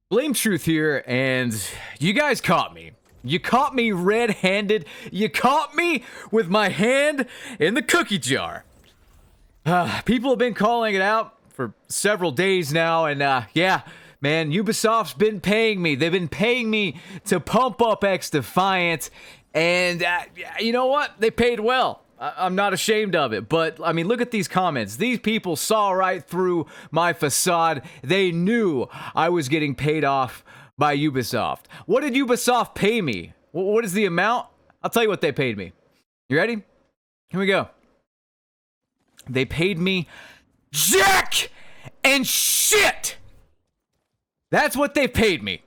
Blame Truth here, and you guys caught me. You caught me red-handed. You caught me with my hand in the cookie jar. People have been calling it out for several days now, and yeah, man, Ubisoft's been paying me. They've been paying me to pump up XDefiant, and you know what? They paid well. I'm not ashamed of it, but I mean, look at these comments. These people saw right through my facade. They knew I was getting paid off by Ubisoft. What did Ubisoft pay me? What is the amount? I'll tell you what they paid me. You ready? Here we go. They paid me jack and shit. That's what they paid me.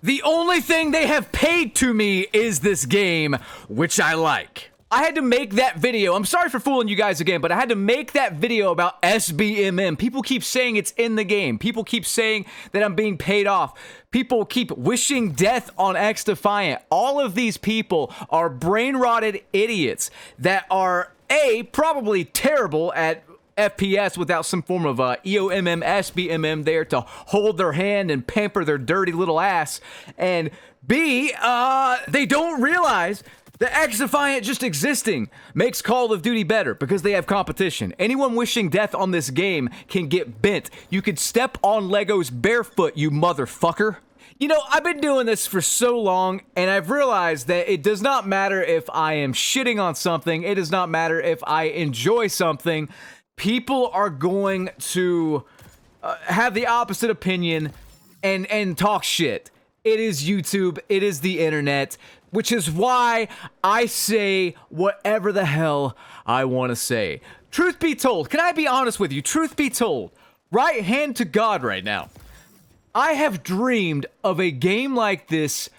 The only thing they have paid to me is this game, which I like. I had to make that video. I'm sorry for fooling you guys again, but I had to make that video about SBMM. People keep saying it's in the game. People keep saying that I'm being paid off. People keep wishing death on XDefiant. All of these people are brain-rotted idiots that are, probably terrible at FPS without some form of EOMM, SBMM there to hold their hand and pamper their dirty little ass. And B, they don't realize that XDefiant just existing makes Call of Duty better because they have competition. Anyone wishing death on this game can get bent. You could step on Legos barefoot, you motherfucker. You know, I've been doing this for so long, and I've realized that it does not matter if I am shitting on something. It does not matter if I enjoy something. People are going to have the opposite opinion and talk shit. It is YouTube. It is the internet. Which is why I say whatever the hell I want to say. Truth be told, can I be honest with you? Truth be told, right hand to God right now, I have dreamed of a game like this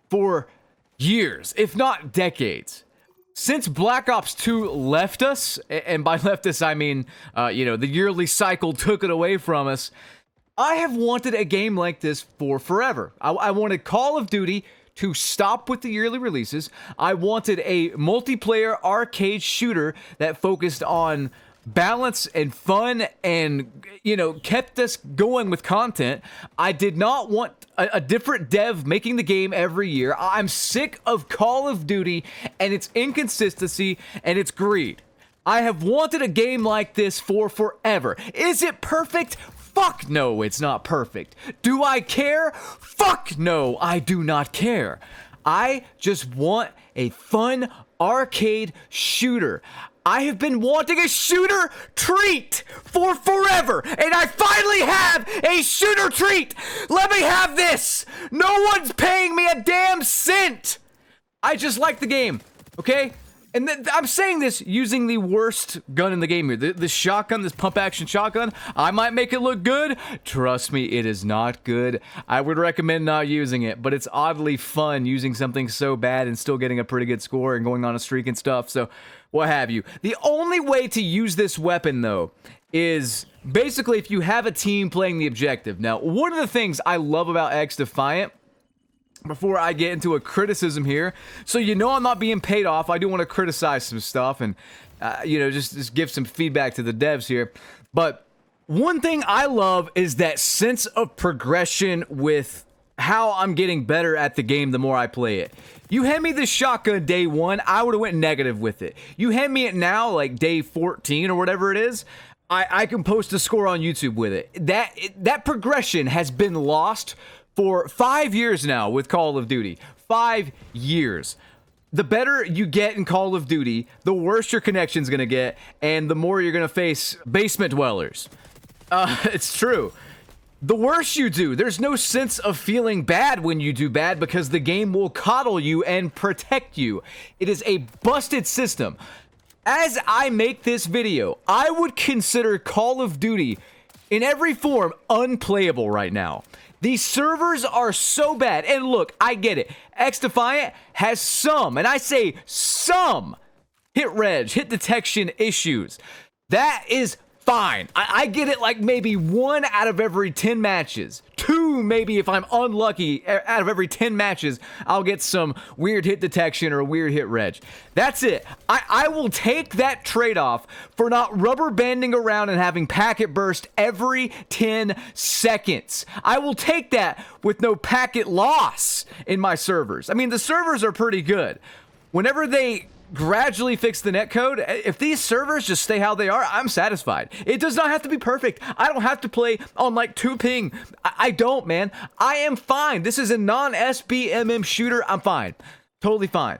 for years, if not decades. Since Black Ops 2 left us, and by left us I mean, the yearly cycle took it away from us, I have wanted a game like this for forever. I wanted Call of Duty to stop with the yearly releases. I wanted a multiplayer arcade shooter that focused on balance and fun and, kept us going with content. I did not want a different dev making the game every year. I'm sick of Call of Duty and its inconsistency and its greed. I have wanted a game like this for forever. Is it perfect? Fuck no, it's not perfect. Do I care? Fuck no, I do not care. I just want a fun arcade shooter. I have been wanting a shooter treat for forever, and I finally have a shooter treat. Let me have this. No one's paying me a damn cent. I just like the game, okay? And I'm saying this using the worst gun in the game here. This shotgun, this pump-action shotgun, I might make it look good. Trust me, it is not good. I would recommend not using it, but it's oddly fun using something so bad and still getting a pretty good score and going on a streak and stuff, so what have you. The only way to use this weapon, though, is basically if you have a team playing the objective. Now, one of the things I love about XDefiant, before I get into a criticism here, so I'm not being paid off, I do want to criticize some stuff and, just give some feedback to the devs here. But one thing I love is that sense of progression with how I'm getting better at the game the more I play it. You hand me this shotgun day one, I would have went negative with it. You hand me it now, like day 14 or whatever it is, I can post a score on YouTube with it. That progression has been lost for 5 years now with Call of Duty. 5 years. The better you get in Call of Duty, the worse your connection's gonna get, and the more you're gonna face basement dwellers. It's true. The worse you do, there's no sense of feeling bad when you do bad because the game will coddle you and protect you. It is a busted system. As I make this video, I would consider Call of Duty in every form unplayable right now. These servers are so bad. And look, I get it. XDefiant has some, and I say some, hit reg, hit detection issues. That is fine. I get it like maybe 1 out of every 10 matches. 2, maybe if I'm unlucky, out of every 10 matches, I'll get some weird hit detection or a weird hit reg. That's it. I will take that trade-off for not rubber banding around and having packet burst every 10 seconds. I will take that with no packet loss in my servers. I mean, the servers are pretty good. Whenever they gradually fix the netcode, if these servers just stay how they are, I'm satisfied. It does not have to be perfect. I don't have to play on like 2 ping. I don't, man. I am fine. This is a non-SBMM shooter. I'm fine. Totally fine.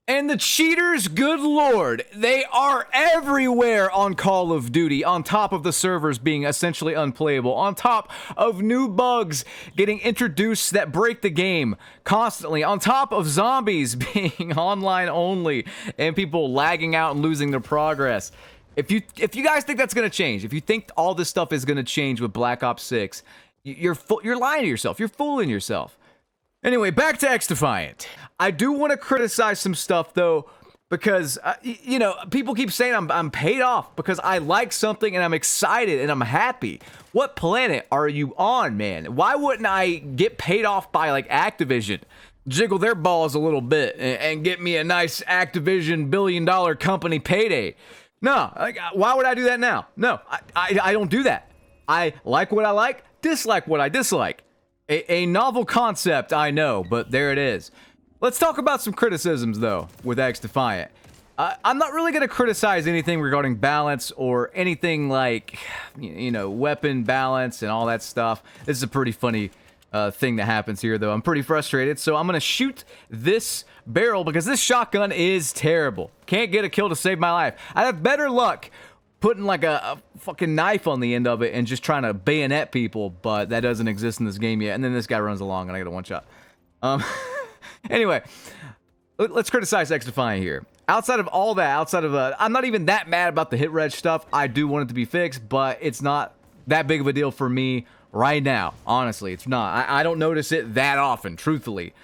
And the cheaters, good lord, they are everywhere on Call of Duty, on top of the servers being essentially unplayable, on top of new bugs getting introduced that break the game constantly, on top of zombies being online only and people lagging out and losing their progress. If you guys think that's going to change, if you think all this stuff is going to change with Black Ops 6, you're lying to yourself. You're fooling yourself. Anyway, back to XDefiant. I do want to criticize some stuff, though, because, you know, people keep saying I'm paid off because I like something and I'm excited and I'm happy. What planet are you on, man? Why wouldn't I get paid off by, like, Activision? Jiggle their balls a little bit and get me a nice Activision billion-dollar company payday. No, like, why would I do that now? No, I don't do that. I like what I like, dislike what I dislike. A novel concept, I know, but there it is. Let's talk about some criticisms, though, with XDefiant. I'm not really going to criticize anything regarding balance or anything like, you know, weapon balance and all that stuff. This is a pretty funny thing that happens here, though. I'm pretty frustrated, so I'm going to shoot this barrel because this shotgun is terrible. Can't get a kill to save my life. I'd have better luck putting like a fucking knife on the end of it and just trying to bayonet people, but that doesn't exist in this game yet. And then this guy runs along and I get a one shot. Anyway, let's criticize XDefiant here. Outside of all that, I'm not even that mad about the hit reg stuff. I do want it to be fixed, but it's not that big of a deal for me right now. Honestly, it's not. I don't notice it that often, truthfully.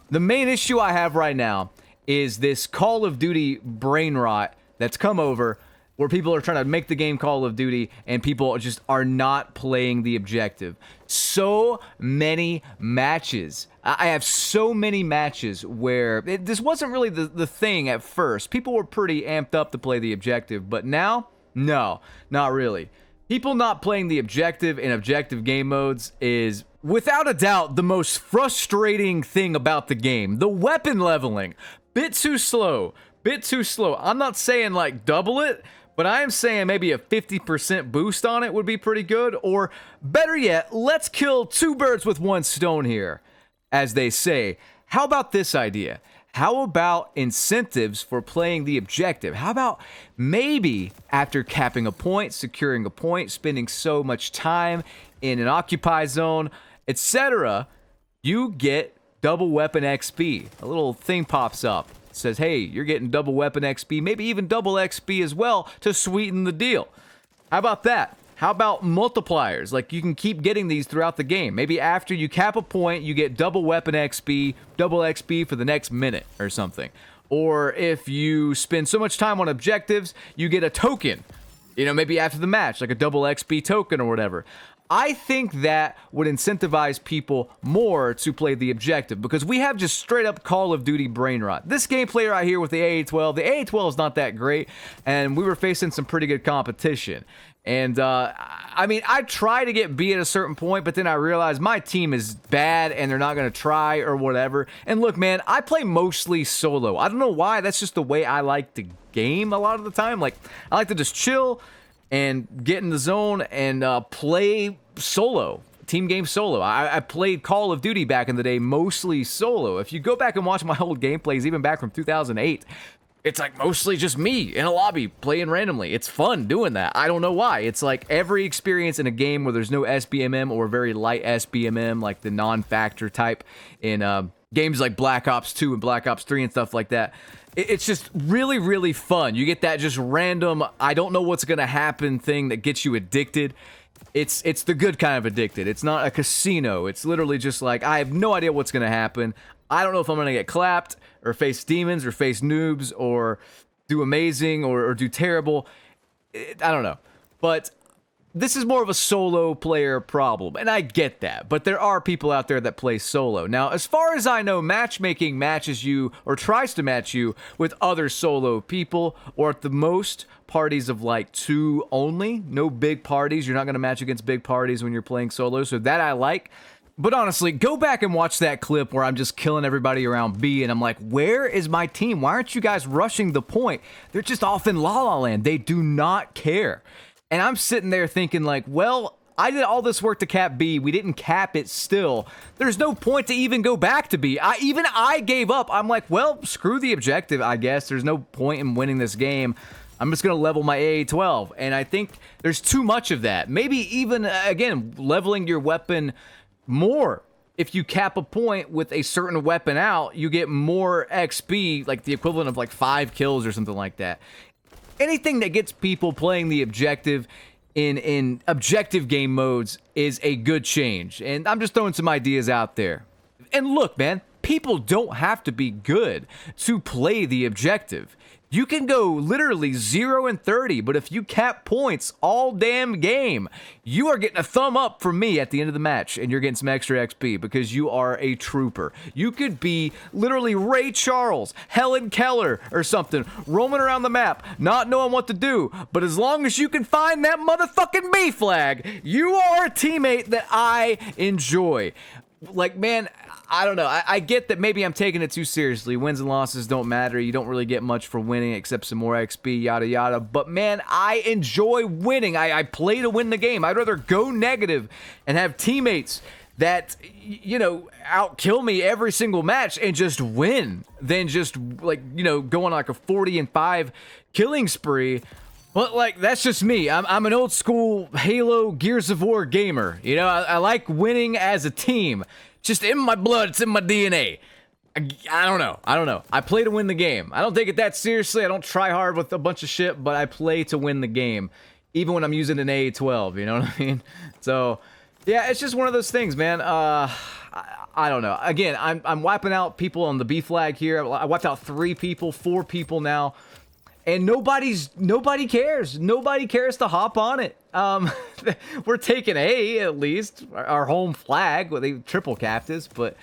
The main issue I have right now is this Call of Duty brain rot that's come over, where people are trying to make the game Call of Duty and people just are not playing the objective. So many matches. I have so many matches where this wasn't really the thing at first. People were pretty amped up to play the objective, but now, no, not really. People not playing the objective in objective game modes is, without a doubt, the most frustrating thing about the game. The weapon leveling, bit too slow. I'm not saying like double it, but I am saying maybe a 50% boost on it would be pretty good. Or better yet, let's kill 2 birds with 1 stone here, as they say. How about this idea? How about incentives for playing the objective? How about maybe after capping a point, securing a point, spending so much time in an occupy zone, etc., you get double weapon XP. A little thing pops up. Says, hey, you're getting double weapon XP, maybe even double XP as well to sweeten the deal. How about that? How about multipliers? Like, you can keep getting these throughout the game. Maybe after you cap a point, you get double weapon XP, double XP for the next minute or something. Or if you spend so much time on objectives, you get a token. You know, maybe after the match, like a double XP token or whatever. I think that would incentivize people more to play the objective because we have just straight up Call of Duty brain rot. This gameplay right here with the AA-12, the AA-12 is not that great, and we were facing some pretty good competition. And, I mean, I try to get B at a certain point, but then I realized my team is bad and they're not going to try or whatever. And look, man, I play mostly solo. I don't know why. That's just the way I like to game a lot of the time. Like, I like to just chill and get in the zone and play solo, team game solo. I played Call of Duty back in the day mostly solo. If you go back and watch my old gameplays, even back from 2008, it's like mostly just me in a lobby playing randomly. It's fun doing that. I don't know why. It's like every experience in a game where there's no SBMM or very light SBMM, like the non-factor type in games like Black Ops 2 and Black Ops 3 and stuff like that. It's just really, really fun. You get that just random, I don't know what's going to happen thing that gets you addicted. It's the good kind of addicted. It's not a casino. It's literally just like, I have no idea what's going to happen. I don't know if I'm going to get clapped or face demons or face noobs or do amazing or do terrible. I don't know. But this is more of a solo player problem, and I get that, but there are people out there that play solo. Now, as far as I know, matchmaking matches you or tries to match you with other solo people, or at the most, parties of like 2 only. No big parties. You're not going to match against big parties when you're playing solo, so that I like. But honestly, go back and watch that clip where I'm just killing everybody around B, and I'm like, where is my team? Why aren't you guys rushing the point? They're just off in La La Land. They do not care. And I'm sitting there thinking like, well, I did all this work to cap B. We didn't cap it still. There's no point to even go back to B. I gave up. I'm like, well, screw the objective, I guess. There's no point in winning this game. I'm just going to level my AA-12. And I think there's too much of that. Maybe even, again, leveling your weapon more. If you cap a point with a certain weapon out, you get more XP, like the equivalent of like 5 kills or something like that. Anything that gets people playing the objective in objective game modes is a good change. And I'm just throwing some ideas out there. And look, man, people don't have to be good to play the objective. You can go literally 0 and 30, but if you cap points all damn game, you are getting a thumb up from me at the end of the match, and you're getting some extra XP because you are a trooper. You could be literally Ray Charles, Helen Keller, or something, roaming around the map, not knowing what to do, but as long as you can find that motherfucking B flag, you are a teammate that I enjoy. Like, man, I don't know. I get that maybe I'm taking it too seriously. Wins and losses don't matter. You don't really get much for winning except some more XP, yada, yada. But, man, I enjoy winning. I play to win the game. I'd rather go negative and have teammates that, you know, outkill me every single match and just win than just, like, you know, going like a 40-5 killing spree. But, like, that's just me. I'm an old school Halo Gears of War gamer. You know, I like winning as a team. It's just in my blood. It's in my DNA. I don't know. I play to win the game. I don't take it that seriously. I don't try hard with a bunch of shit, but I play to win the game. Even when I'm using an AA-12, you know what I mean? So, yeah, it's just one of those things, man. I don't know. Again, I'm wiping out people on the B flag here. I wiped out 3 people, 4 people now. And nobody cares. Nobody cares to hop on it. We're taking A, at least, our home flag. Well, they triple capped us, but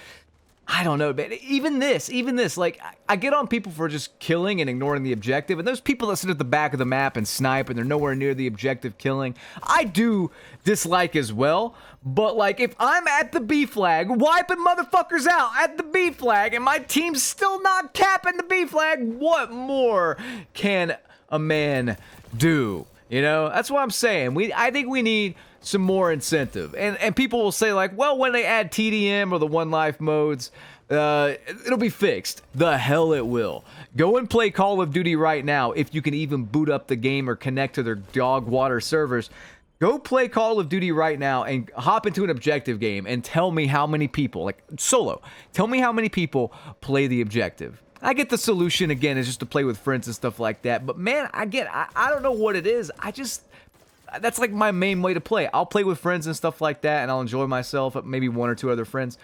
I don't know, man. Even this, like, I get on people for just killing and ignoring the objective, and those people that sit at the back of the map and snipe and they're nowhere near the objective killing, I do dislike as well. But, like, if I'm at the B flag, wiping motherfuckers out at the B flag, and my team's still not capping the B flag, what more can a man do? You know, that's what I'm saying. I think we need some more incentive. And people will say, like, well, when they add TDM or the One Life modes, it'll be fixed. The hell it will. Go and play Call of Duty right now if you can even boot up the game or connect to their dog water servers. Go play Call of Duty right now and hop into an objective game and tell me how many people, like solo, tell me how many people play the objective. I get the solution, again, is just to play with friends and stuff like that. But man, I don't know what it is. That's like my main way to play. I'll play with friends and stuff like that, and I'll enjoy myself, maybe 1 or 2 other friends.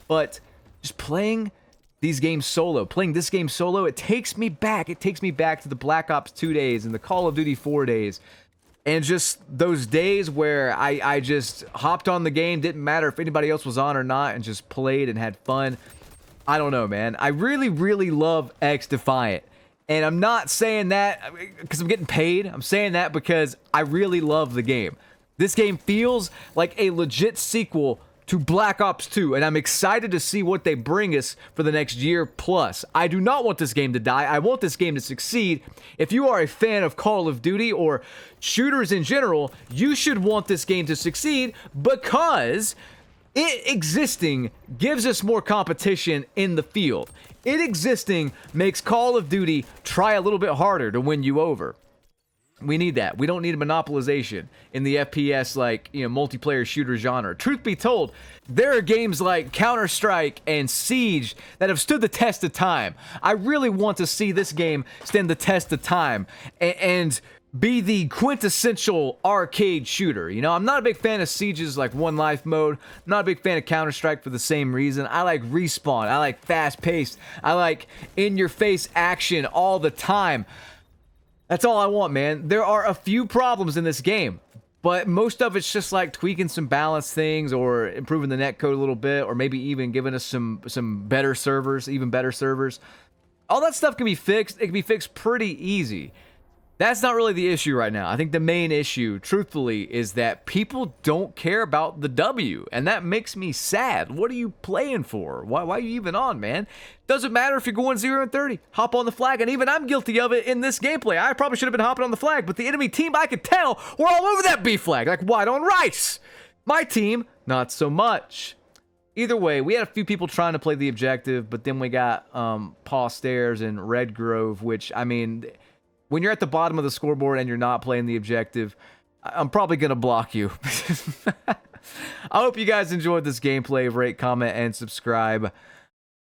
But just playing these games solo, playing this game solo, it takes me back. It takes me back to the Black Ops 2 days and the Call of Duty 4 days. And just those days where I just hopped on the game, didn't matter if anybody else was on or not, and just played and had fun. I don't know, man. I really, really love XDefiant. And I'm not saying that because I'm getting paid. I'm saying that because I really love the game. This game feels like a legit sequel to Black Ops 2, and I'm excited to see what they bring us for the next year plus. I do not want this game to die. I want this game to succeed. If you are a fan of Call of Duty or shooters in general, you should want this game to succeed because it existing gives us more competition in the field. It existing makes Call of Duty try a little bit harder to win you over. We need that. We don't need a monopolization in the FPS, like, you know, multiplayer shooter genre. Truth be told, there are games like Counter-Strike and Siege that have stood the test of time. I really want to see this game stand the test of time and be the quintessential arcade shooter. You know, I'm not a big fan of Siege's like One Life mode. I'm not a big fan of Counter-Strike for the same reason. I like respawn. I like fast-paced. I like in-your-face action all the time. That's all I want, man. There are a few problems in this game, But most of it's just like tweaking some balance things or improving the netcode a little bit, or maybe even giving us some better servers, even better servers. All that stuff can be fixed. It can be fixed pretty easy. That's not really the issue right now. I think the main issue, truthfully, is that people don't care about the W, and that makes me sad. What are you playing for? Why are you even on, man? Doesn't matter if you're going 0 and 30. Hop on the flag, and even I'm guilty of it in this gameplay. I probably should have been hopping on the flag, but the enemy team, I could tell, were all over that B flag, like white on rice. My team, not so much. Either way, we had a few people trying to play the objective, but then we got Paw Stairs and Red Grove, which, I mean, when you're at the bottom of the scoreboard and you're not playing the objective, I'm probably going to block you. I hope you guys enjoyed this gameplay. Rate, comment, and subscribe.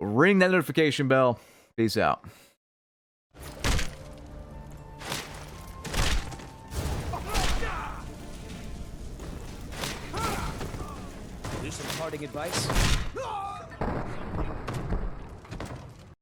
Ring that notification bell. Peace out. Here's some parting advice.